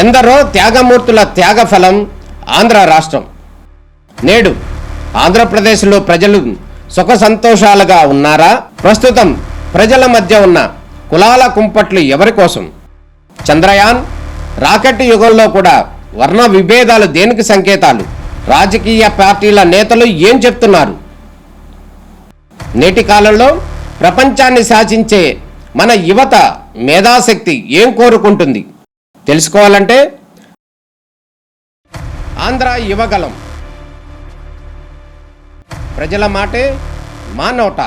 ఎందరో త్యాగమూర్తుల త్యాగఫలం ఆంధ్ర రాష్ట్రం. నేడు ఆంధ్రప్రదేశ్లో ప్రజలు సుఖ సంతోషాలుగా ఉన్నారా? ప్రస్తుతం ప్రజల మధ్య ఉన్న కులాల కుంపట్లు ఎవరి కోసం? చంద్రయాన్ రాకెట్ యుగంలో కూడా వర్ణ విభేదాలు దేనికి సంకేతాలు? రాజకీయ పార్టీల నేతలు ఏం చెప్తున్నారు? నేటి కాలంలో ప్రపంచాన్ని శాసించే మన యువత మేధాశక్తి ఏం కోరుకుంటుంది? తెలుసుకోవాలంటే ఆంధ్ర యువగలం. ప్రజల మాటే మా నోట.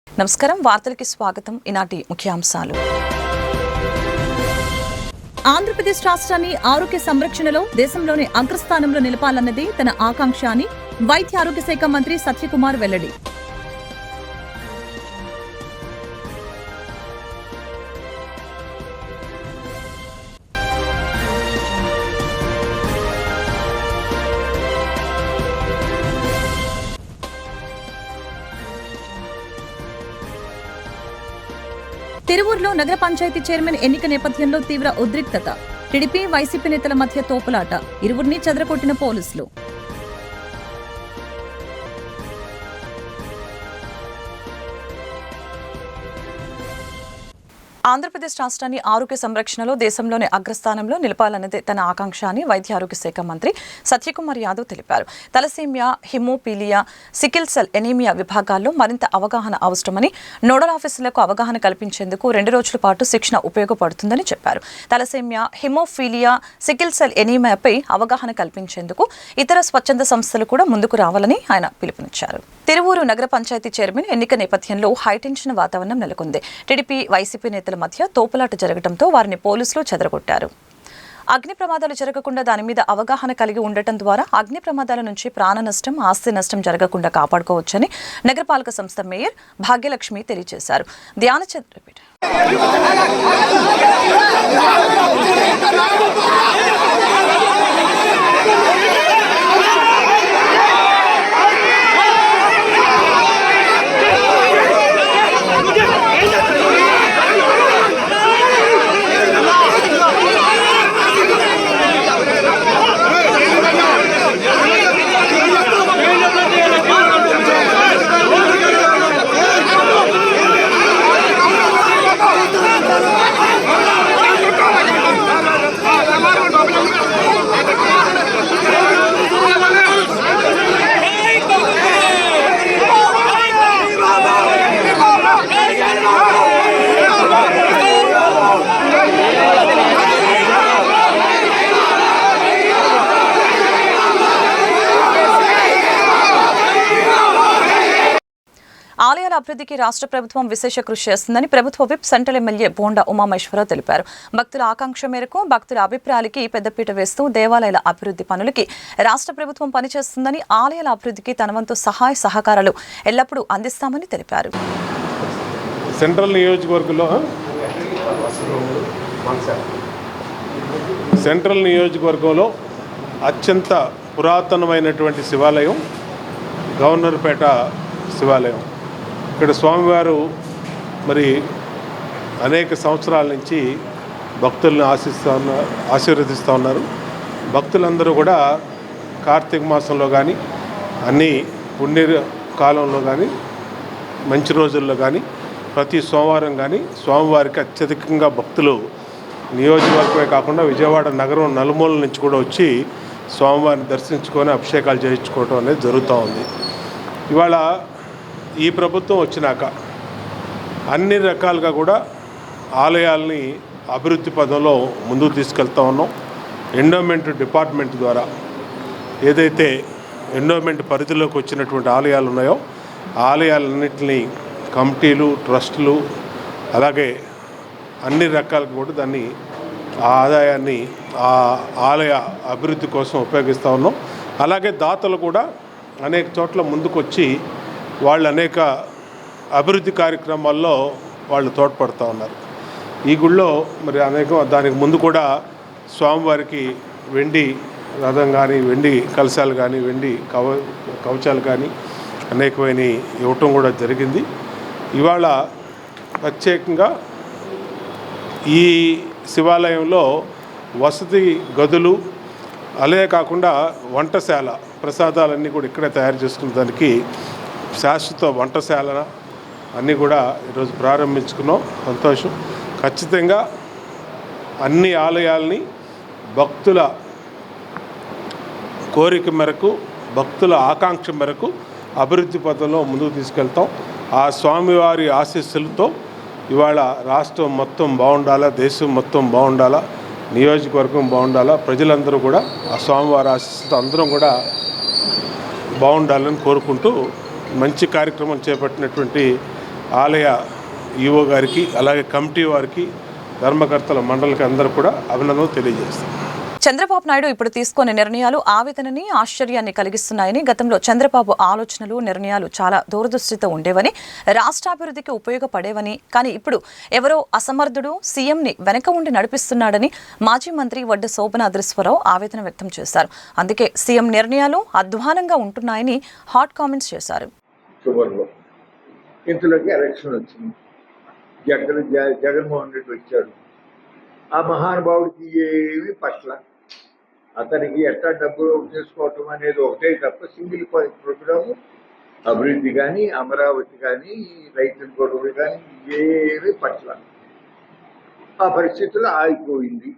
నమస్కారం, వార్తలకి స్వాగతం. ఈనాటి ముఖ్యాంశాలు. ఆంధ్రప్రదేశ్ రాష్ట్రాన్ని ఆరోగ్య సంరక్షణలో దేశంలోని అగ్రస్థానంలో నిలపాలన్నది తన ఆకాంక్ష అని వైద్య ఆరోగ్య శాఖ మంత్రి సత్యకుమార్ వెల్లడి. తిరువూరులో నగర పంచాయతీ చైర్మన్ ఎన్నిక నేపథ్యంలో తీవ్ర ఉద్రిక్తత. టీడీపీ వైసీపీ నేతల మధ్య తోపులాట. ఇరువురిని చెదరగొట్టిన పోలీసులు. ఆంధ్రప్రదేశ్ రాష్ట్రాన్ని ఆరోగ్య సంరక్షణలో దేశంలోని అగ్రస్థానంలో నిలపాలన్నదే తన ఆకాంక్ష అని వైద్య ఆరోగ్య శాఖ మంత్రి సత్యకుమార్ యాదవ్ తెలిపారు. తలసేమియా, హిమోపీలియా, సికిల్ సెల్ ఎనీమియా విభాగాల్లో మరింత అవగాహన అవసరమని, నోడల్ ఆఫీసులకు అవగాహన కల్పించేందుకు 2 రోజుల పాటు శిక్షణ ఉపయోగపడుతుందని చెప్పారు. తలసేమియా, హిమోఫీలియా, సికిల్ సెల్ ఎనీమియాపై అవగాహన కల్పించేందుకు ఇతర స్వచ్ఛంద సంస్థలు కూడా ముందుకు రావాలని ఆయన పిలుపునిచ్చారు. తిరువూరు నగర పంచాయతీ చైర్మన్ ఎన్నిక నేపథ్యంలో హైటెన్షన్ వాతావరణం నెలకొంది. టీడీపీ వైసీపీ నేతల మధ్య తోపులాట జరగడంతో వారిని పోలీసులు చెదరగొట్టారు. అగ్ని ప్రమాదాలు జరగకుండా దాని మీద అవగాహన కలిగి ఉండటం ద్వారా అగ్ని ప్రమాదాల నుంచి ప్రాణ నష్టం, ఆస్తి నష్టం జరగకుండా కాపాడుకోవచ్చని నగరపాలక సంస్థ మేయర్ భాగ్యలక్ష్మి తెలియజేశారు. ఆలయాల అభివృద్ధికి రాష్ట్ర ప్రభుత్వం విశేష కృషి చేస్తుందని ప్రభుత్వ whip central MLA bonda Umameswara Rao తెలిపారు. భక్తుల ఆకాంక్ష మేరకు భక్తుల అభిప్రాయాలకి పెద్దపీట వేస్తూ దేవాలయాల అభివృద్ధి పనులకి రాష్ట్ర ప్రభుత్వం పనిచేస్తుందని, ఆలయాల అభివృద్ధికి తన వంతు సహాయ సహకారాలు ఎల్లప్పుడూ అందిస్తామని తెలిపారు. సెంట్రల్ నియోజకవర్గంలో అత్యంత పురాతనమైనటువంటి శివాలయం గవర్నర్పేట శివాలయం. ఇక్కడ స్వామివారు మరి అనేక సంవత్సరాల నుంచి భక్తులను ఆశీర్వదిస్తూ ఉన్నారు. భక్తులందరూ కూడా కార్తీక మాసంలో కానీ, అన్ని పుణ్య కాలంలో కానీ, మంచి రోజుల్లో కానీ, ప్రతి సోమవారం కానీ స్వామివారికి అత్యధికంగా భక్తులు నియోజకవర్గమే కాకుండా విజయవాడ నగరం నలుమూలల నుంచి కూడా వచ్చి స్వామివారిని దర్శించుకొని అభిషేకాలు చేయించుకోవడం అనేది జరుగుతూ ఉంది. ఇవాళ ఈ ప్రభుత్వం వచ్చినాక అన్ని రకాలుగా కూడా ఆలయాల్ని అభివృద్ధి పదంలో ముందుకు తీసుకెళ్తా ఉన్నాం. ఎండోమెంట్ డిపార్ట్మెంట్ ద్వారా ఏదైతే ఎండోమెంట్ పరిధిలోకి వచ్చినటువంటి ఆలయాలు ఉన్నాయో ఆలయాలన్నింటినీ కమిటీలు, ట్రస్టులు, అలాగే అన్ని రకాలుగా కూడా దాన్ని ఆ ఆదాయాన్ని ఆ ఆలయ అభివృద్ధి కోసం ఉపయోగిస్తూ ఉన్నాం. అలాగే దాతలు కూడా అనేక చోట్ల ముందుకొచ్చి వాళ్ళు అనేక అభివృద్ధి కార్యక్రమాల్లో వాళ్ళు తోడ్పడుతూ ఉన్నారు. ఈ గుళ్ళో మరి దానికి ముందు కూడా స్వామివారికి వెండి రథం కానీ, వెండి కలశాలు కానీ, వెండి కవచాలు కానీ అనేకమైన ఇవ్వటం కూడా జరిగింది. ఇవాళ ప్రత్యేకంగా ఈ శివాలయంలో వసతి గదులు, అలాగే కాకుండా వంటశాల, ప్రసాదాలన్నీ కూడా ఇక్కడే తయారు చేసుకునే దానికి శాశ్వత వంటశాల అన్నీ కూడా ఈరోజు ప్రారంభించుకున్నాం. సంతోషం. ఖచ్చితంగా అన్ని ఆలయాల్ని భక్తుల కోరిక మేరకు, భక్తుల ఆకాంక్ష మేరకు అభివృద్ధి పథంలో ముందుకు తీసుకెళ్తాం. ఆ స్వామివారి ఆశీస్సులతో ఇవాళ రాష్ట్రం మొత్తం బాగుండాలా, దేశం మొత్తం బాగుండాలా, నియోజకవర్గం బాగుండాలా, ప్రజలందరూ కూడా ఆ స్వామివారి ఆశీస్సులతో అందరం కూడా బాగుండాలని కోరుకుంటూ మంచి కార్యక్రమం చేపట్టినటువంటి ఆలయ ఈవో గారికి, అలాగే కమిటీ వారికి, ధర్మకర్తల మండలికి అందరూ కూడా అభినందనలు తెలియజేస్తాం. చంద్రబాబు నాయుడు ఇప్పుడు తీసుకునే నిర్ణయాలు ఆవేదనని, ఆశ్చర్యాన్ని కలిగిస్తున్నాయని, గతంలో చంద్రబాబు ఆలోచనలు, నిర్ణయాలు చాలా దూరదృష్టితో ఉండేవని, రాష్ట్రాభివృద్ధికి ఉపయోగపడేవని, కానీ ఇప్పుడు ఎవరో అసమర్థుడు సీఎంని వెనక ఉండి నడిపిస్తున్నాడని మాజీ మంత్రి వడ్డ శోభనాద్రీశ్వరరావు ఆవేదన వ్యక్తం చేశారు. అందుకే సీఎం నిర్ణయాలు అధ్వానంగా ఉంటున్నాయని హాట్ కామెంట్స్ చేశారు. ఇంతలోకి ఎలక్షన్ వచ్చింది. జగన్మోహన్ రెడ్డి వచ్చాడు. ఆ మహానుభావుడికి ఏమీ పట్ల, అతనికి ఎట్లా డబ్బులు చేసుకోవటం అనేది ఒకటే తప్ప సింగిల్ పాయింట్ ప్రోగ్రాము, అభివృద్ధి కానీ, అమరావతి కానీ, రైతుల గొడవలు కానీ ఏమీ పట్ల. ఆ పరిస్థితుల్లో ఆగిపోయింది.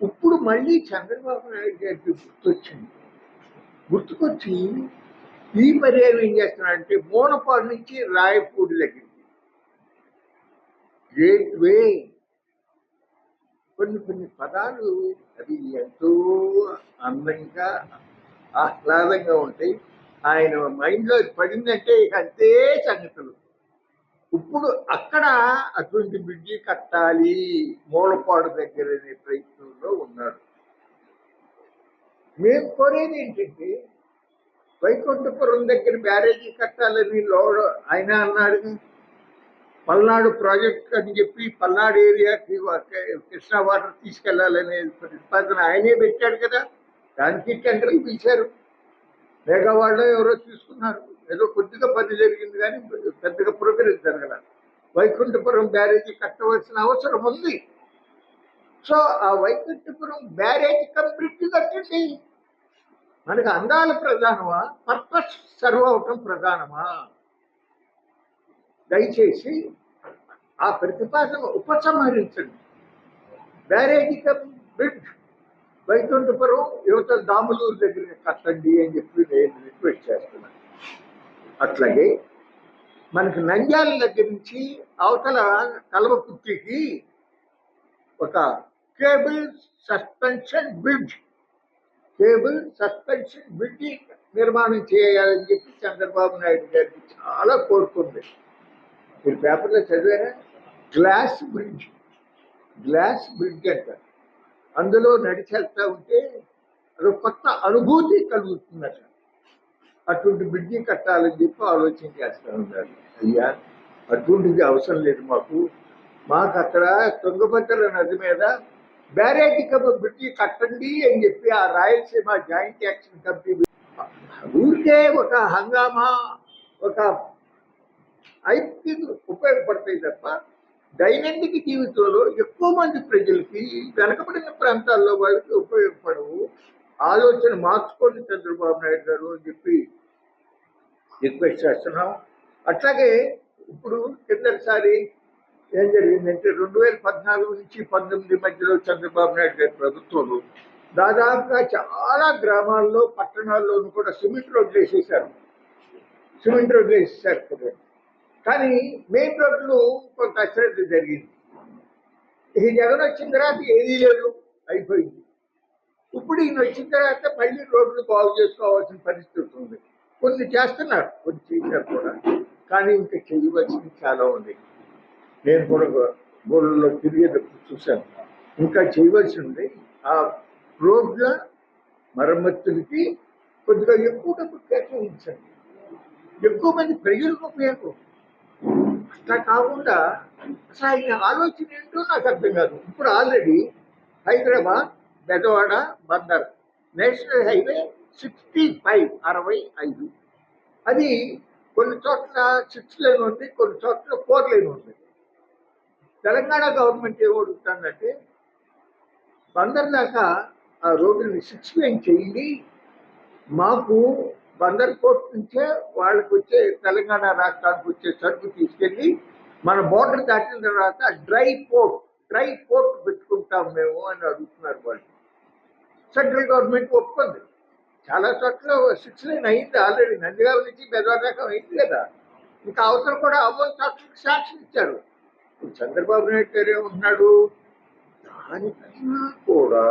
ఇప్పుడు మళ్ళీ చంద్రబాబు నాయుడు గారికి గుర్తుకొచ్చి ఈ పర్యాయం ఏం చేస్తున్నాడంటే మోనపాడు నుంచి రాయపూడి దగ్గరికి గేట్ వే, కొన్ని పదాలు అవి ఎంతో అందంగా, ఆహ్లాదంగా ఉంటాయి. ఆయన మైండ్లో పడిందంటే అంతే సంగతులు. ఇప్పుడు అక్కడ అటువంటి బ్రిడ్జి కట్టాలి మూలపాడు దగ్గర అనే ప్రయత్నంలో ఉన్నాడు. మేము కోరేది ఏంటంటే వైకుంఠపురం దగ్గర బ్యారేజీ కట్టాలని ఆయన అన్నాడు. పల్నాడు ప్రాజెక్ట్ అని చెప్పి పల్నాడు ఏరియాకి కృష్ణా వాటర్ తీసుకెళ్లాలనే ప్రతిపాదన ఆయనే పెట్టాడు కదా. దానికి టెండర్లు పిలిచారు. మేఘవాడలో ఎవరో తీసుకున్నారు. ఏదో కొద్దిగా పని జరిగింది కానీ పెద్దగా ప్రోగ్రెస్ జరగల. వైకుంఠపురం బ్యారేజీ కట్టవలసిన అవసరం ఉంది. సో ఆ వైకుంఠపురం బ్యారేజీ కంప్లీట్ కట్టండి. మనకు అందాల ప్రధానమా, పర్పస్ సర్వ్ అవటం ప్రధానమా? దయచేసి ఆ ప్రతిపాదన ఉపసంహరించండి. బ్యారేజీ బ్రిడ్జ్ వైకుంఠపురం యువత దాములూరు దగ్గర కట్టండి అని చెప్పి నేను రిక్వెస్ట్ చేస్తున్నాను. అట్లాగే మనకు నంద్యాల దగ్గర నుంచి అవతల కల్వకుర్తికి ఒక కేబుల్ సస్పెన్షన్ బ్రిడ్జ్ నిర్మాణం చేయాలని చెప్పి చంద్రబాబు నాయుడు గారికి చాలా కోరుకుంది. మీరు పేపర్లో చదివారా? గ్లాస్ బ్రిడ్జ్ అంటారు. అందులో నడిచి వెళ్తా ఉంటే అది కొత్త అనుభూతి కలుగుతుందట. అటువంటి బ్రిడ్జి కట్టాలని చెప్పి ఆలోచన చేస్తూ ఉన్నారు. అయ్యా, అటువంటిది అవసరం లేదు మాకు అక్కడ తుంగభద్ర నది మీద బ్యారేజీ బ్రిడ్జి కట్టండి అని చెప్పి ఆ రాయలసీమ జాయింట్ యాక్షన్ కమిటీ ఊరికే ఒక హంగామా, ఒక ఐక్యతకి ఉపయోగపడతాయి తప్ప దైనందిక జీవితంలో ఎక్కువ మంది ప్రజలకి, వెనకబడిన ప్రాంతాల్లో వాళ్ళకి ఉపయోగపడవు. ఆలోచన మార్చుకోండి చంద్రబాబు నాయుడు గారు అని చెప్పి రిక్వెస్ట్ చేస్తున్నాం. అట్లాగే ఇప్పుడు కిందసారి ఏం జరిగిందంటే 2014 నుంచి 2019 మధ్యలో చంద్రబాబు నాయుడు గారి ప్రభుత్వంలో దాదాపుగా చాలా గ్రామాల్లో, పట్టణాల్లోనూ కూడా సిమెంట్ రోడ్లు వేసేసారు కదా. కానీ మెయిన్ రోడ్లు కొంత అశ్రద్ధ జరిగింది. ఈ జగన్ వచ్చిన తర్వాత ఏదీ లేదు, అయిపోయింది. ఇప్పుడు ఈయన వచ్చిన తర్వాత మళ్ళీ రోడ్లు బాగు చేసుకోవాల్సిన పరిస్థితి ఉంది. కొన్ని చేస్తున్నారు, కొన్ని చేశారు కూడా, కానీ ఇంకా చేయవలసింది చాలా ఉంది. నేను కూడా గోడల్లో తిరిగేటప్పుడు చూశాను. ఇంకా చేయవలసి ఉంది. ఆ రోడ్ల మరమ్మతులకి కొద్దిగా ఎక్కువ డబ్బు కేటాయించండి. ఎక్కువ మంది ప్రజలకు ఉపయోగం. అట్లా కాకుండా అసలు ఆయన ఆలోచన ఏంటో నాకు అర్థం కాదు. ఇప్పుడు already Hyderabad, Bezawada, Bandar national highway 65 అది కొన్ని చోట్ల 6 లేన్ ఉంది, కొన్ని చోట్ల 4 లేన్ ఉంది. తెలంగాణ గవర్నమెంట్ ఏమడుగుతుందంటే బందర్ దాకా ఆ రోడ్డుని 6 లేన్ చేయండి, మాకు బందర్ పోర్ట్ నుంచే వాళ్ళకి వచ్చే తెలంగాణ రాష్ట్రానికి వచ్చే సరుకు తీసుకెళ్ళి మన బోర్డర్ దాటిన తర్వాత డ్రై పోర్ట్ పెట్టుకుంటాం మేము అని అడుగుతున్నారు వాళ్ళు. సెంట్రల్ గవర్నమెంట్ ఒప్పుకుంది. చాలా చోట్ల 6 లేన్ అయింది ఆల్రెడీ, నందిగామ నుంచి బెదవారకం అయింది కదా. ఇంకా అవసరం కూడా అవ్వని చోట్లకి శాంక్షన్ ఇచ్చారు. ఇప్పుడు చంద్రబాబు నాయుడు గారు ఏమంటున్నాడు, దానికన్నా కూడా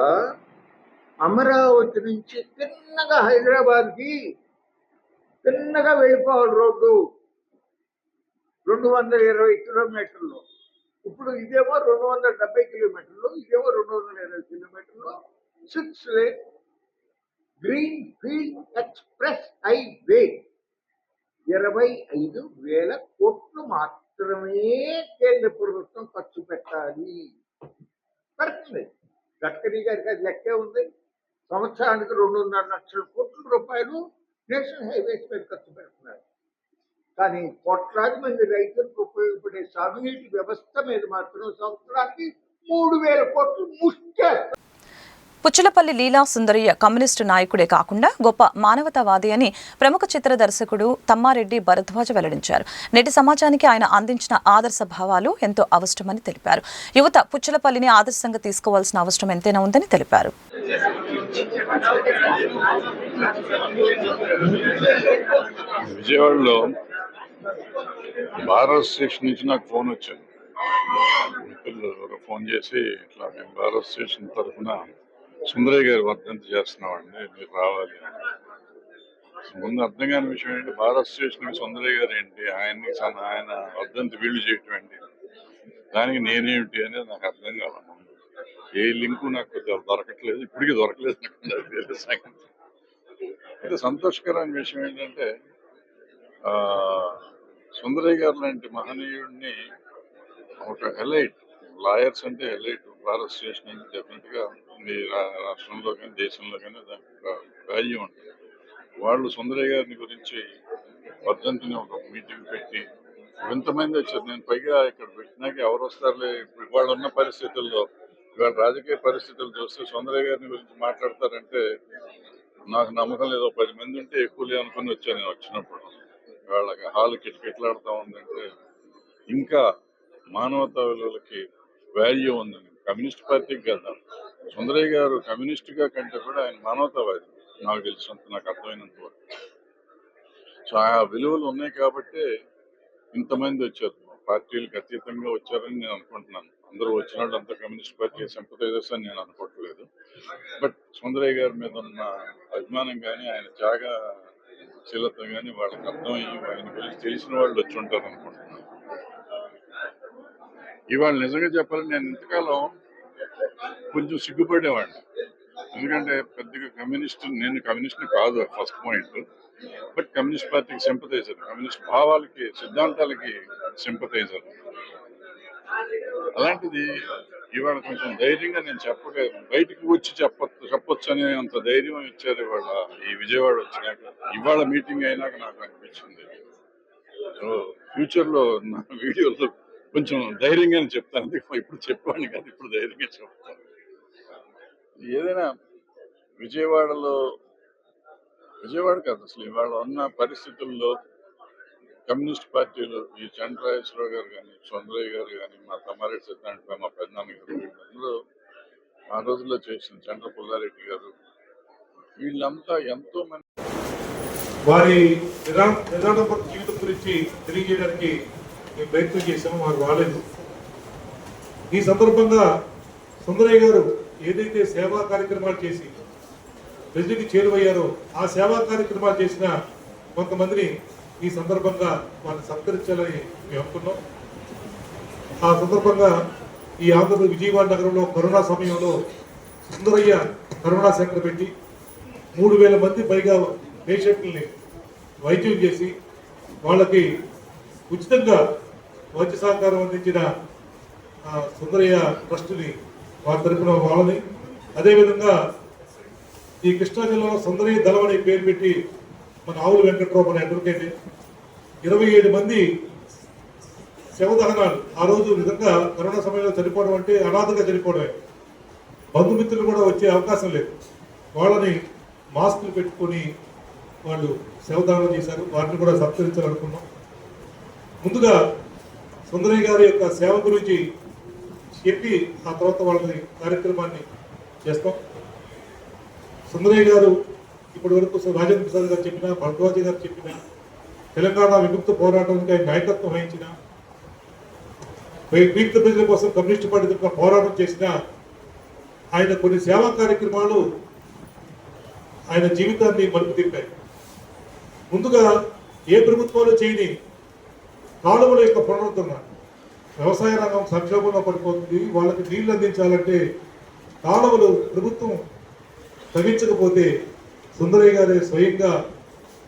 అమరావతి నుంచి తిన్నగా హైదరాబాద్కి తిన్నగా వెళ్ళిపోవాలి రోడ్డు 220 కిలోమీటర్లు. ఇప్పుడు ఇదేమో 270 కిలోమీటర్లు, ఇదేమో 220 కిలోమీటర్లు. 6 lane green field express highway 25,000 కోట్లు మాత్రమే కేంద్ర ప్రభుత్వం ఖర్చు పెట్టాలి. పడుతుంది. గడ్కరీ గారికి అది లెక్కే ఉంది. సంవత్సరానికి 2.5 లక్షల కోట్ల రూపాయలు నేషనల్ హైవేస్ మీద ఖర్చు పెడుతున్నారు. కానీ కోట్లాది మంది రైతులకు ఉపయోగపడే సాగునీటి వ్యవస్థ మీద మాత్రం సంవత్సరానికి 3,000 కోట్లు ముష్టేస్తారు. పుచ్చలపల్లి లీలా సుందరయ్య కమ్యూనిస్టు నాయకుడే కాకుండా గొప్ప మానవతావాది అని ప్రముఖ చిత్ర దర్శకుడు తమ్మారెడ్డి భరద్వాజ వెల్లడించారు. నేటి సమాజానికి ఆయన అందించిన ఆదర్శ భావాలు ఎంతో అవసరమని తెలిపారు. యువత పుచ్చలపల్లిని ఆదర్శంగా తీసుకోవాల్సిన అవసరం ఎంతైనా ఉందని తెలిపారు. విజయవాడలో భారత్ స్టేషన్ నుంచి నాకు ఫోన్ వచ్చింది. ఫోన్ చేసి ఇట్లా మేము భారత్ స్టేషన్ తరఫున సుందరయ్య గారి వర్ధంతి చేస్తున్నామండి, మీరు రావాలి. ముందు అర్థం కాని విషయం ఏంటి, భారత్ స్టేషన్ సుందరయ్య గారు ఏంటి, ఆయన వర్ధంతి వీళ్ళు చేయటం ఏంటి, దానికి నేనేమిటి అనేది నాకు అర్థం కావాలి. ఏ లింకు నాకు దొరకట్లేదు, ఇప్పటికీ దొరకలేదు. అయితే సంతోషకరమైన విషయం ఏంటంటే సుందరయ్య గారు లాంటి మహనీయుడిని ఒక ఎలైట్, లాయర్స్ అంటే ఎలైట్ భారత్ స్టేషన్ అంటే డెఫినెట్ గా మీ రాష్ట్రంలో కానీ దేశంలో కానీ దానికి ఒక వాల్యూ ఉంటుంది. వాళ్ళు సుందరయ్య గారిని గురించి వర్ధంతిని ఒక మీటింగ్ పెట్టి ఎంతమంది వచ్చారు. నేను పైగా ఇక్కడ పెట్టినాక ఎవరు వస్తారులే, వాళ్ళు ఉన్న పరిస్థితుల్లో ఇవాళ రాజకీయ పరిస్థితులు చూస్తే సుందరయ్య గారిని గురించి మాట్లాడతారంటే నాకు నమ్మకం లేదు. 10 మంది ఉంటే ఎక్కువలే అనుకుని వచ్చాను నేను వచ్చినప్పుడు. వాళ్ళకి హాల్ కిటకిటలాడుతూ ఉందంటే ఇంకా మానవతా విలువలకి వాల్యూ ఉందని. కమ్యూనిస్ట్ పార్టీకి కదా, సుందరయ్య గారు కమ్యూనిస్ట్గా కంటే కూడా ఆయన మానవతావాది నాకు తెలిసినంత, నాకు అర్థమైనంత వరకు. సో ఆ విలువలు ఉన్నాయి కాబట్టి ఇంతమంది వచ్చారు, పార్టీలకు అతీతంగా వచ్చారని నేను అనుకుంటున్నాను. అందరూ వచ్చిన వాళ్ళు అంతా కమ్యూనిస్ట్ పార్టీ సింపథైజర్స్ అని నేను అనుకోవట్లేదు. బట్ సుందరయ్య గారి మీద ఉన్న అభిమానం కానీ ఆయన త్యాగశీలత కానీ వాళ్ళకి అర్థమయ్యి ఆయన గురించి తెలిసిన వాళ్ళు వచ్చి ఉంటారు అనుకుంటున్నాను. ఇవాళ నిజంగా చెప్పాలని నేను ఇంతకాలం కొంచెం సిగ్గుపడేవాడిని. ఎందుకంటే పెద్దగా నేను కమ్యూనిస్ట్ని కాదు ఫస్ట్ పాయింట్. బట్ కమ్యూనిస్ట్ పార్టీకి సింపథైజర్, కమ్యూనిస్ట్ భావాలకి సిద్ధాంతాలకి సింపథైజర్. అలాంటిది ఇవాళ కొంచెం ధైర్యంగా నేను బయటికి వచ్చి చెప్పొచ్చు అనే అంత ధైర్యం ఇచ్చారు ఇవాళ ఈ విజయవాడ వచ్చినాక. ఇవాళ మీటింగ్ అయినాక నాకు అనిపించింది సో ఫ్యూచర్లో నా వీడియోలో కొంచెం ధైర్యంగానే చెప్తాను. ఇప్పుడు చెప్పాను కదా, ఇప్పుడు ధైర్యంగా చెప్తాను. ఏదైనా విజయవాడ కాదు అసలు ఇవాళ ఉన్న పరిస్థితుల్లో కమ్యూనిస్ట్ పార్టీలు ఈ చంద్రరాజేశ్వరరావు గారు కానీ, సుందరయ్య గారు కానీ, మా తమ్మారెడ్డి సిద్ధాంత, మా పెద్దనాన్న గారు, వీళ్ళందరూ ఆ రోజుల్లో చేసిన చంద్ర పుల్లారెడ్డి గారు, వీళ్ళంతా ఎంతో మంది వారి నిరాడంబర జీవితం గురించి తెలియజేయడానికి మేము ప్రయత్నం చేశాము, వారు రాలేదు. ఈ సందర్భంగా సుందరయ్య గారు ఏదైతే సేవా కార్యక్రమాలు చేసి ప్రజలకు చేరువయ్యారో ఆ సేవా కార్యక్రమాలు చేసిన కొంతమందిని ఈ సందర్భంగా వారిని సత్కరించాలని మేము అనుకున్నాం. ఆ సందర్భంగా ఈ ఆంధ్రప్రదేశ్ విజయవాడ నగరంలో కరోనా సమయంలో సుందరయ్య కరోనా సెంటర్ పెట్టి 3,000 మంది పైగా పేషెంట్లని వైద్యం చేసి వాళ్ళకి ఉచితంగా వైద్య సహకారం అందించిన సుందరయ్య ట్రస్టుని వారి తరఫున వాళ్ళని, అదేవిధంగా ఈ కృష్ణా జిల్లాలో సుందరయ్య దళం అనే పేరు పెట్టి మన ఆవుల వెంకట్రావు మన అడ్వకేట్ 27 మంది శవదహనాలు ఆ రోజు నిజంగా కరోనా సమయంలో చనిపోవడం అంటే అనాథగా చనిపోవడమే. బంధుమిత్రులు కూడా వచ్చే అవకాశం లేదు. వాళ్ళని మాస్కులు పెట్టుకొని వాళ్ళు శవదానం చేశారు. వాటిని కూడా సత్కరించాలనుకున్నాం. ముందుగా సుందరయ్య గారి యొక్క సేవ గురించి చెప్పి ఆ తర్వాత వాళ్ళని కార్యక్రమాన్ని చేస్తాం. సుందరయ్య గారు ఇప్పటి వరకు రాజేంద్ర ప్రసాద్ గారు చెప్పిన, భరద్వాజ గారు చెప్పిన, తెలంగాణ విముక్త పోరాటానికి ఆయన నాయకత్వం వహించిన, పీడిత ప్రజల కోసం కమ్యూనిస్ట్ పార్టీ తరఫున పోరాటం చేసిన ఆయన కొన్ని సేవా కార్యక్రమాలు ఆయన జీవితాన్ని మలుపు తిప్పాయి. ముందుగా ఏ ప్రభుత్వాలు చేయని కాలువల యొక్క పునరుద్ధరణ. వ్యవసాయ రంగం సంక్షోభంలో పడిపోతుంది. వాళ్ళకి నీళ్లు అందించాలంటే కాలువలు ప్రభుత్వం తగ్గించకపోతే సుందరయ్య గారే స్వయంగా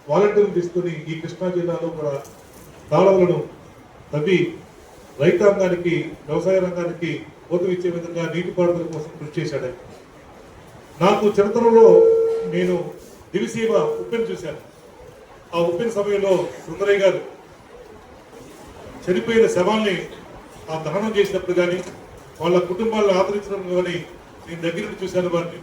వాలంటీర్లు తీసుకుని ఈ కృష్ణా జిల్లాలో కూడా కాలువలను తవ్వి రైతాంగానికి, వ్యవసాయ రంగానికి ఊతమిచ్చే విధంగా నీటిపారుదల కోసం కృషి చేశాడు. నాకు చిన్నతనంలో నేను దివిసీమ ఉప్పెన చూశాను. ఆ ఉప్పెన సమయంలో సుందరయ్య గారు చనిపోయిన శవాల్ని ఆ దహనం చేసినప్పుడు కానీ, వాళ్ళ కుటుంబాలను ఆదరించడం కానీ నేను దగ్గర నుండి చూశాను వారిని.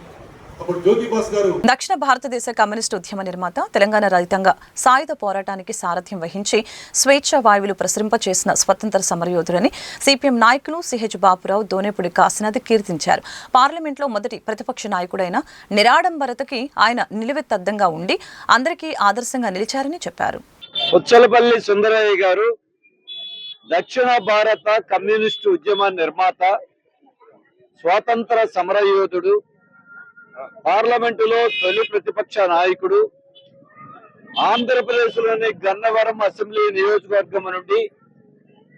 అప్పుడు జ్యోతిబాస్ గారు దక్షిణ భారతదేశ కమ్యూనిస్టు ఉద్యమ నిర్మాత, తెలంగాణ రైతాంగ సాయుధ పోరాటానికి సారథ్యం వహించి స్వేచ్ఛ వాయువులు ప్రసరింపచేసిన స్వతంత్ర సమరయోధుడని సిపిఎం నాయకులు సిహెచ్ బాపురావు, దోనేపూడి కాశీనాథ్ కీర్తించారు. పార్లమెంట్లో మొదటి ప్రతిపక్ష నాయకుడైన నిరాడంబరతకి ఆయన నిలువెత్తద్దంగా ఉండి అందరికీ ఆదర్శంగా నిలిచారని చెప్పారు. పుచ్చలపల్లి సుందరయ్య గారు దక్షిణ భారత కమ్యూనిస్టు ఉద్యమ నిర్మాత, స్వాతంత్ర సమరయోధుడు, పార్లమెంటులో తొలి ప్రతిపక్ష నాయకుడు, ఆంధ్రప్రదేశ్లోని గన్నవరం అసెంబ్లీ నియోజకవర్గం నుండి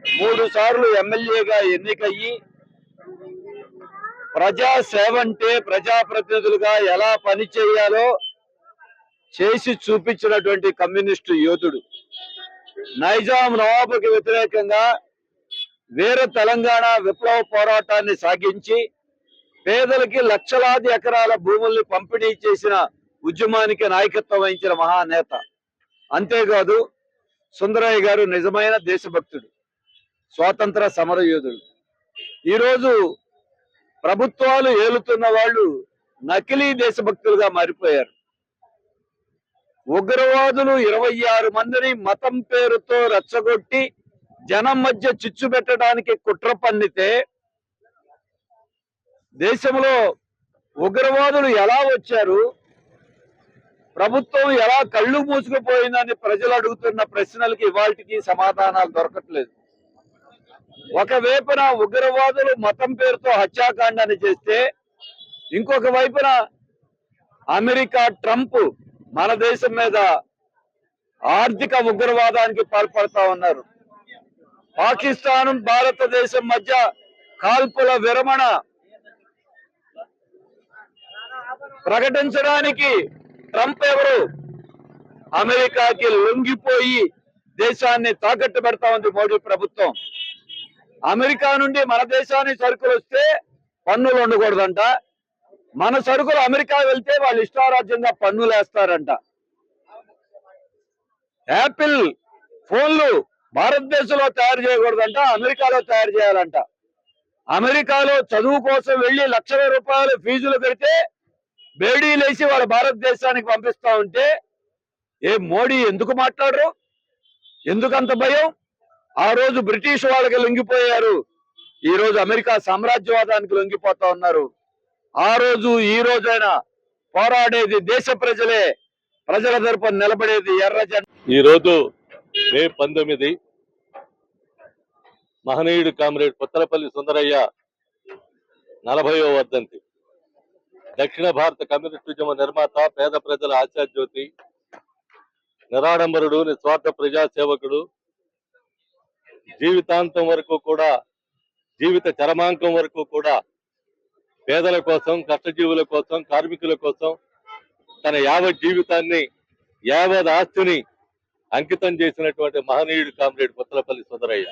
3 సార్లు ఎమ్మెల్యేగా ఎన్నికయ్యి ప్రజా సేవ అంటే ప్రజాప్రతినిధులుగా ఎలా పనిచేయాలో చేసి చూపించినటువంటి కమ్యూనిస్టు యోధుడు. నైజాం నవాబుకి వ్యతిరేకంగా వీర తెలంగాణ విప్లవ పోరాటాన్ని సాగించి పేదలకి లక్షలాది ఎకరాల భూముల్ని పంపిణీ చేసిన ఉద్యమానికి నాయకత్వం వహించిన మహానేత. అంతేకాదు సుందరయ్య గారు నిజమైన దేశభక్తుడు, స్వాతంత్ర సమరయోధుడు. ఈరోజు ప్రభుత్వాలు ఏలుతున్న వాళ్ళు నకిలీ దేశభక్తులుగా మారిపోయారు. ఉగ్రవాదులు 26 మందిని మతం పేరుతో రెచ్చగొట్టి జనం మధ్య చిచ్చు పెట్టడానికి కుట్ర పన్నితే దేశంలో ఉగ్రవాదులు ఎలా వచ్చారు, ప్రభుత్వం ఎలా కళ్ళు మూసుకుపోయిందని ప్రజలు అడుగుతున్న ప్రశ్నలకి ఇవాళకి సమాధానాలు దొరకట్లేదు. ఒకవైపున ఉగ్రవాదులు మతం పేరుతో హత్యాకాండాన్ని చేస్తే, ఇంకొక వైపున అమెరికా ట్రంప్ మన దేశం మీద ఆర్థిక ఉగ్రవాదానికి పాల్పడతా ఉన్నారు. పాకిస్తాన్ భారతదేశం మధ్య కాల్పుల విరమణ ప్రకటించడానికి ట్రంప్ ఎవరు? అమెరికాకి లొంగిపోయి దేశాన్ని తాకట్టు పెడతా ఉంది మోడీ ప్రభుత్వం. అమెరికా నుండి మన దేశానికి సరుకులు వస్తే పన్నులు ఉండకూడదంట, మన సరుకులు అమెరికా వెళ్తే వాళ్ళు ఇష్టారాజ్యంగా పన్నులు వేస్తారంట. యాపిల్ ఫోన్లు భారతదేశంలో తయారు చేయకూడదంట, అమెరికాలో తయారు చేయాలంట. అమెరికాలో చదువు కోసం వెళ్లి లక్షల రూపాయలు ఫీజులు కడితే బేడీలేసి వాళ్ళ భారతదేశానికి పంపిస్తా ఉంటే మోడీ ఎందుకు మాట్లాడరు? ఎందుకంత భయం? ఆ రోజు బ్రిటిష్ వాళ్ళకి లొంగిపోయారు, ఈ రోజు అమెరికా సామ్రాజ్యవాదానికి లొంగిపోతా ఉన్నారు. ఆ రోజు ఈ రోజైనా పోరాడేది దేశ ప్రజలే, ప్రజల తరపున నిలబడేది ఎర్ర జెండా. ఈ రోజు మే 19 మహనీయుడు కామ్రేడ్ పుచ్చలపల్లి సుందరయ్య 40వ వర్ధంతి. దక్షిణ భారత కమ్యూనిస్టు ఉద్యమ నిర్మాత, పేద ప్రజల ఆశాజ్యోతి, నిరాడంబరుడు, నిస్వార్థ ప్రజాసేవకుడు, జీవితాంతం వరకు కూడా, జీవిత చరమాంకం వరకు కూడా పేదల కోసం, కష్టజీవుల కోసం, కార్మికుల కోసం తన యావత్ జీవితాన్ని, యావత్ ఆస్తిని అంకితం చేసినటువంటి మహనీయుడు కామ్రేడ్ పుచ్చలపల్లి సుందరయ్య.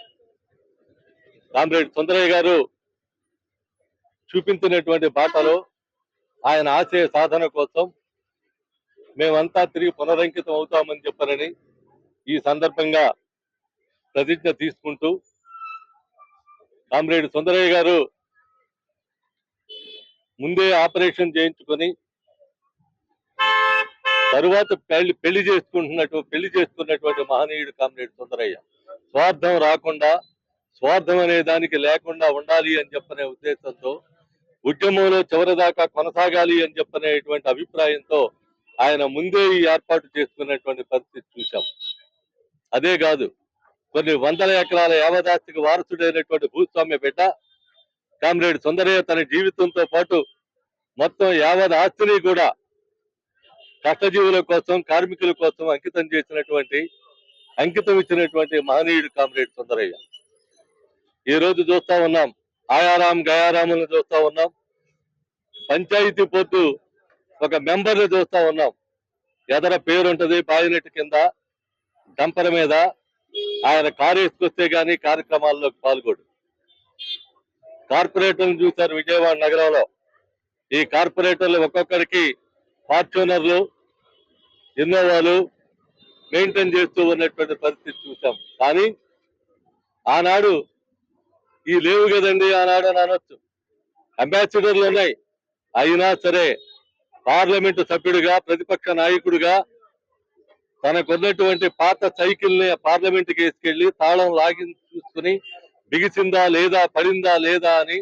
కామ్రేడ్ సుందరయ్య గారు చూపించినటువంటి బాటలో ఆయన ఆశయ సాధన కోసం మేమంతా తిరిగి పునరంకితం అవుతామని చెప్పారని ఈ సందర్భంగా ప్రతిజ్ఞ తీసుకుంటూ కామ్రేడ్ సుందరయ్య గారు ముందే ఆపరేషన్ చేయించుకొని తరువాత పెళ్లి చేసుకున్నటువంటి మహనీయుడు కామ్రేడ్ సుందరయ్య. స్వార్థం రాకుండా, స్వార్థం అనే దానికి లేకుండా ఉండాలి అని చెప్పనే ఉద్దేశంతో, ఉద్యమంలో చివరిదాకా కొనసాగాలి అని చెప్పనేటువంటి అభిప్రాయంతో ఆయన ముందే ఈ ఏర్పాటు చేసుకున్నటువంటి పరిస్థితి చూశాం. అదే కాదు, కొన్ని వందల ఎకరాల యావదాస్తికి వారసుడైనటువంటి భూస్వామ్య బిడ్డ కామ్రేడ్ సుందరయ్య తన జీవితంతో పాటు మొత్తం యావత్ ఆస్తిని కూడా కష్టజీవుల కోసం, కార్మికుల కోసం అంకితం ఇచ్చినటువంటి మహనీయుడు కామ్రేడ్ సుందరయ్య. ఈ రోజు చూస్తా ఉన్నాం, ఆయారాం గయారాములను చూస్తా ఉన్నాం, పంచాయతీ పోర్టు ఒక మెంబర్ని చూస్తా ఉన్నాం. ఎదర పేరుంటది, బాయినెట్ కింద డంపర్ మీద ఆయన కారు వేసుకొస్తే గానీ కార్యక్రమాల్లోకి పాల్గొడు. కార్పొరేటర్లు చూశారు విజయవాడ నగరంలో. ఈ కార్పొరేటర్లు ఒక్కొక్కరికి ఫార్చ్యూనర్లు, ఇన్నోవాలు మెయింటైన్ చేస్తూ ఉన్నటువంటి పరిస్థితి చూసాం. కానీ ఆనాడు ఈ లేవు కదండి, ఆనాడు అని అనొచ్చు. అంబాసిడర్లు ఉన్నాయి, అయినా సరే పార్లమెంటు సభ్యుడిగా, ప్రతిపక్ష నాయకుడిగా తనకున్నటువంటి పాత సైకిల్ ని పార్లమెంట్కి వేసుకెళ్లి తాళం లాగి చూసుకుని బిగిసిందా లేదా, పడిందా లేదా అని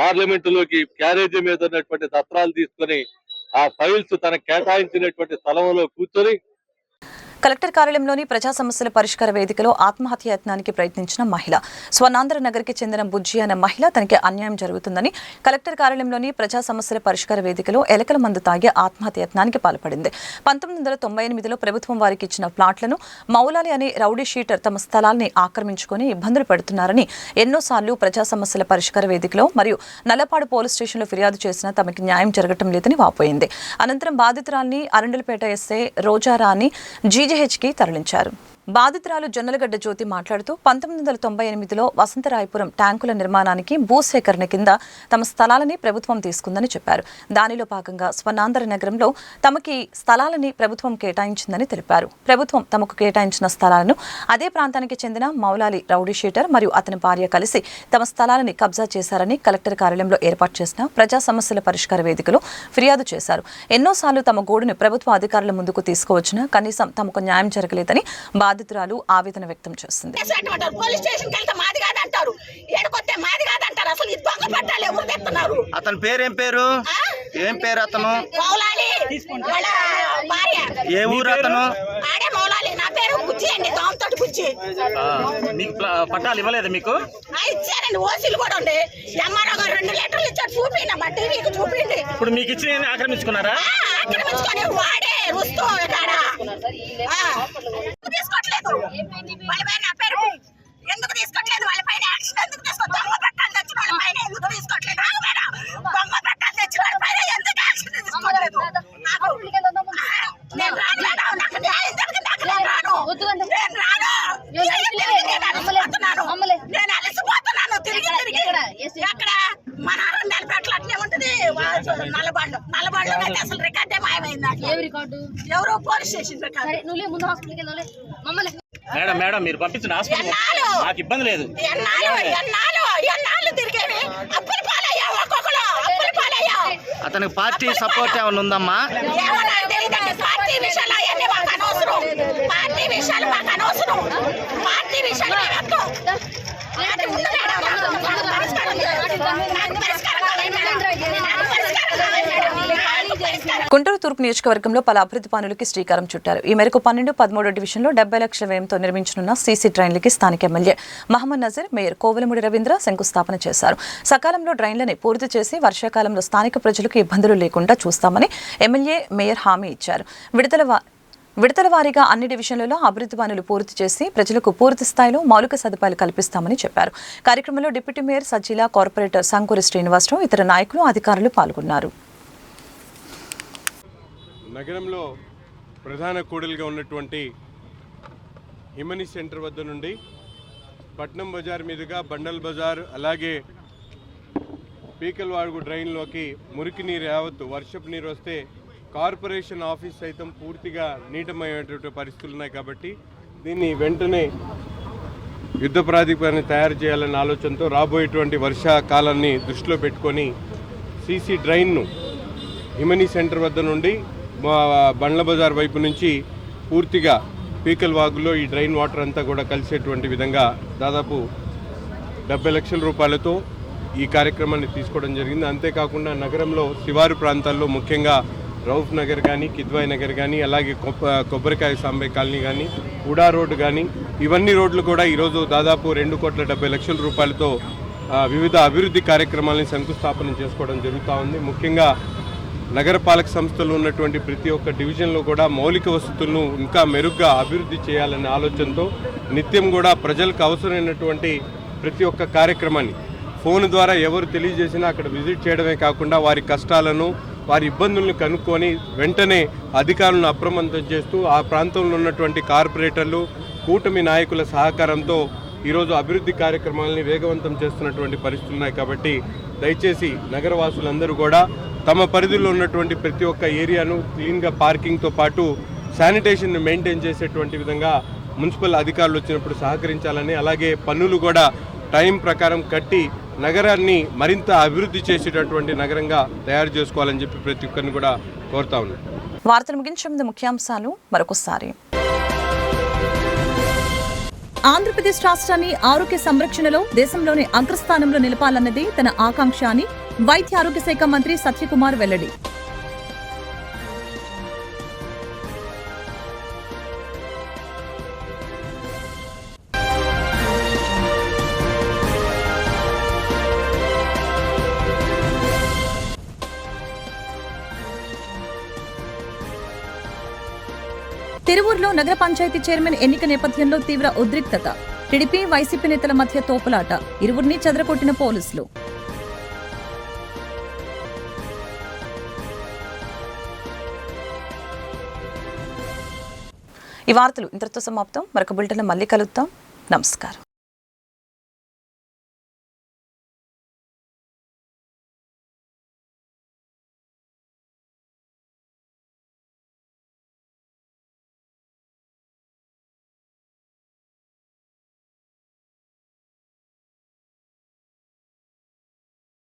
పార్లమెంటులోకి క్యారేజీ మీద ఉన్నటువంటి పత్రాలు తీసుకుని ఆ ఫైల్స్ తనకు కేటాయించినటువంటి స్థలంలో కూర్చొని కలెక్టర్ కార్యాలయంలోని ప్రజా సమస్యల పరిష్కార వేదికలో ఆత్మహత్య యత్నానికి ప్రయత్నించిన మహిళ. స్వర్ణాంధ్ర నగర్కి చెందిన బుజ్జి అనే మహిళ తనకి అన్యాయం జరుగుతుందని కలెక్టర్ కార్యాలయంలోని ప్రజా సమస్యల పరిష్కార వేదికలో ఎలకల మందు తాగి ఆత్మహత్య యత్నానికి పాల్పడింది. 1998లో ప్రభుత్వం వారికి ఇచ్చిన ప్లాట్లను మౌలాలి అనే రౌడీ షీటర్ తమ స్థలాల్ని ఆక్రమించుకొని ఇబ్బందులు పెడుతున్నారని ఎన్నోసార్లు ప్రజా సమస్యల పరిష్కార వేదికలో మరియు నల్లపాడు పోలీస్ స్టేషన్లో ఫిర్యాదు చేసినా తమకి న్యాయం జరగటం లేదని వాపోయింది. అనంతరం బాధితురాల్ని అరండలపేట ఎస్ఐ రోజారాని జీజీహెచ్కి తరలించారు. బాధితురాలు జొన్నలగడ్డ జ్యోతి మాట్లాడుతూ 1998లో వసంతరాయపురం ట్యాంకుల నిర్మాణానికి భూసేకరణ కింద తమ స్థలాలని ప్రభుత్వం తీసుకుందని చెప్పారు. దానిలో భాగంగా స్వర్ణాంధ్ర నగరంలో తమకి స్థలాలని ప్రభుత్వం కేటాయించిందని తెలిపారు. ప్రభుత్వం తమకు కేటాయించిన స్థలాలను అదే ప్రాంతానికి చెందిన మౌలాలి రౌడీ షీటర్ మరియు అతని భార్య కలిసి తమ స్థలాలని కబ్జా చేశారని కలెక్టర్ కార్యాలయంలో ఏర్పాటు చేసిన ప్రజా సమస్యల పరిష్కార వేదికలో ఫిర్యాదు చేశారు. ఎన్నోసార్లు తమ గోడును ప్రభుత్వ అధికారుల ముందుకు తీసుకువచ్చినా కనీసం తమకు న్యాయం జరగలేదని బాధితురాలు ఆవేదన వ్యక్తం చేస్తుంది. అతని పేరేం పేరు? ఏం పేరు అతను? ఏ ఊరు అతను? మీకు పట్టాలు ఇవ్వలేదు? మీకు ఇచ్చారండి, ఓసీలు కూడా ఉండే. ఎంఆర్ఓ గారు 2 లెటర్లు ఇచ్చారు, చూపిండి టీవీకి చూపిండి. ఇప్పుడు మీకు ఇచ్చి ఆక్రమించుకున్నారా? ఆక్రమించుకొని వాడే రుస్తూ తీసుకోవట్లేదు. వాళ్ళపైన నా పేరు ఎందుకు తీసుకోవట్లేదు? వాళ్ళపైన యాక్షన్ ఎందుకు తీసుకో? దొంగ పట్టాలు తెచ్చిన వాళ్ళపైన ఎందుకు తీసుకోవట్లేదు? దొంగ పట్టాలు తెచ్చిన వాళ్ళపైన ఎందుకు యాక్షన్ తీసుకోవట్లేదు? నేను రాను, నాకు న్యాయం జరిగింది, నాకు నేను రాను. నేను అలసిపోతున్నాను తిరిగి ఎక్కడ మన నెలపేటలు అట్లే ఉంటది. నల్లబాడులో అసలు రికార్డే మాయమైంది. ఎవరో పోలీస్ స్టేషన్ మేడం మీరు పంపించిన హాస్పిటల్ నాకు ఇబ్బంది లేదు. ఎన్నాళ్ళు తిరిగేవి, అప్పుల పాలయ్యా, ఒక్కొక్కరు అప్పుల పాలయ్యా. అతనికి పార్టీ సపోర్ట్ ఏమైనా ఉందమ్మా? పార్టీ విషయాలు అవన్నీ మాకు అనవసరం. పార్టీ విషయాలు మాకు అనవసరం. పార్టీ విషయాలు గుంటూరు తూర్పు నియోజకవర్గంలో పలు అభివృద్ధి పనులకి శ్రీకారం చుట్టారు. ఈ మేరకు 12, 13 డివిజన్లో 70 లక్షల వ్యయంతో నిర్మించనున్న సీసీ డ్రైన్లకి స్థానిక ఎమ్మెల్యే మహమ్మద్ నజీర్, మేయర్ కోవెలమూడి రవీంద్ర శంకుస్థాపన చేశారు. సకాలంలో డ్రైన్లని పూర్తి చేసి వర్షాకాలంలో స్థానిక ప్రజలకు ఇబ్బందులు లేకుండా చూస్తామని ఎమ్మెల్యే, మేయర్ హామీ ఇచ్చారు. విడతల వారీగా అన్ని డివిజన్లలో అభివృద్ధి పనులు పూర్తి చేసి ప్రజలకు పూర్తి స్థాయిలో మౌలిక సదుపాయాలు కల్పిస్తామని చెప్పారు. కార్యక్రమంలో deputy mayor Sajjila, corporator Sankuri Srinivasarao, ఇతర నాయకులు, అధికారులు పాల్గొన్నారు. నగరంలో ప్రధాన కూడలిగా ఉన్నటువంటి హిమనీ సెంటర్ వద్ద నుండి పట్నం బజార్ మీదుగా బండల్ బజార్, అలాగే పీకల్వాడుగు డ్రైన్లోకి మురికి నీరు యావత్తు వర్షపు నీరు వస్తే కార్పొరేషన్ ఆఫీస్ సైతం పూర్తిగా నీటమయ్యేటువంటి పరిస్థితులు ఉన్నాయి. కాబట్టి దీన్ని వెంటనే యుద్ధ ప్రాతిపదికన తయారు చేయాలనే ఆలోచనతో రాబోయేటువంటి వర్షాకాలాన్ని దృష్టిలో పెట్టుకొని సీసీ డ్రైన్ను హిమనీ సెంటర్ వద్ద నుండి బండ్ల బజార్ వైపు నుంచి పూర్తిగా పీకల్ వాగులో ఈ డ్రైన్ వాటర్ అంతా కూడా కలిసేటువంటి విధంగా దాదాపు 70 లక్షల రూపాయలతో ఈ కార్యక్రమాన్ని తీసుకోవడం జరిగింది. అంతేకాకుండా నగరంలో శివారు ప్రాంతాల్లో ముఖ్యంగా రౌఫ్ నగర్ కానీ, కిద్వాయ్ నగర్ కానీ, అలాగే కొబ్బరికాయ సాంబే కాలనీ కానీ, ఉడా రోడ్డు కానీ, ఇవన్నీ రోడ్లు కూడా ఈరోజు దాదాపు 2,70 లక్షల రూపాయలతో వివిధ అభివృద్ధి కార్యక్రమాలను శంకుస్థాపన చేసుకోవడం జరుగుతూ ఉంది. ముఖ్యంగా నగరపాలక సంస్థలు ఉన్నటువంటి ప్రతి ఒక్క డివిజన్లో కూడా మౌలిక వసతులను ఇంకా మెరుగ్గా అభివృద్ధి చేయాలనే ఆలోచనతో నిత్యం కూడా ప్రజలకు అవసరమైనటువంటి ప్రతి ఒక్క కార్యక్రమాన్ని ఫోన్ ద్వారా ఎవరు తెలియజేసినా అక్కడ విజిట్ చేయడమే కాకుండా వారి కష్టాలను, వారి ఇబ్బందులను కనుక్కొని వెంటనే అధికారులను అప్రమత్తం చేస్తూ ఆ ప్రాంతంలో ఉన్నటువంటి కార్పొరేటర్లు, కూటమి నాయకుల సహకారంతో ఈరోజు అభివృద్ధి కార్యక్రమాలని వేగవంతం చేస్తున్నటువంటి పరిస్థితులు ఉన్నాయి. కాబట్టి దయచేసి నగరవాసులందరూ కూడా తమ పరిధిలో ఉన్నటువంటి ప్రతి ఒక్క ఏరియాను క్లీన్గా పార్కింగ్తో పాటు శానిటేషన్ను మెయింటైన్ చేసేటువంటి విధంగా మున్సిపల్ అధికారులు వచ్చినప్పుడు సహకరించాలని, అలాగే పన్నులు కూడా టైం ప్రకారం కట్టి నగరాన్ని మరింత అభివృద్ధి చేసేటటువంటి నగరంగా తయారు చేసుకోవాలని చెప్పి ప్రతి ఒక్కరిని కూడా కోరుతా ఉన్నాను. వార్తలు ముగించే ముందు ముఖ్యాంశాలు మరొకసారి. ఆంధ్రప్రదేశ్ రాష్ట్రాన్ని ఆరోగ్య సంరక్షణలో దేశంలోని అగ్రస్థానంలో నిలపాలన్నది తన ఆకాంక్ష అని వైద్య ఆరోగ్య శాఖ మంత్రి సత్యకుమార్ వెల్లడి. తిరువూరులో నగర పంచాయతీ చైర్మన్ ఎన్నిక నేపథ్యంలో తీవ్ర ఉద్రిక్తత. టీడీపీ, వైసీపీ నేతల మధ్య తోపులాట. ఇరువురిని చెదరగొట్టిన పోలీసులు. ఈ వార్తలు ఇంతటితో సమాప్తం. మరొక బులెటిన్లో మళ్ళీ కలుద్దాం. నమస్కారం.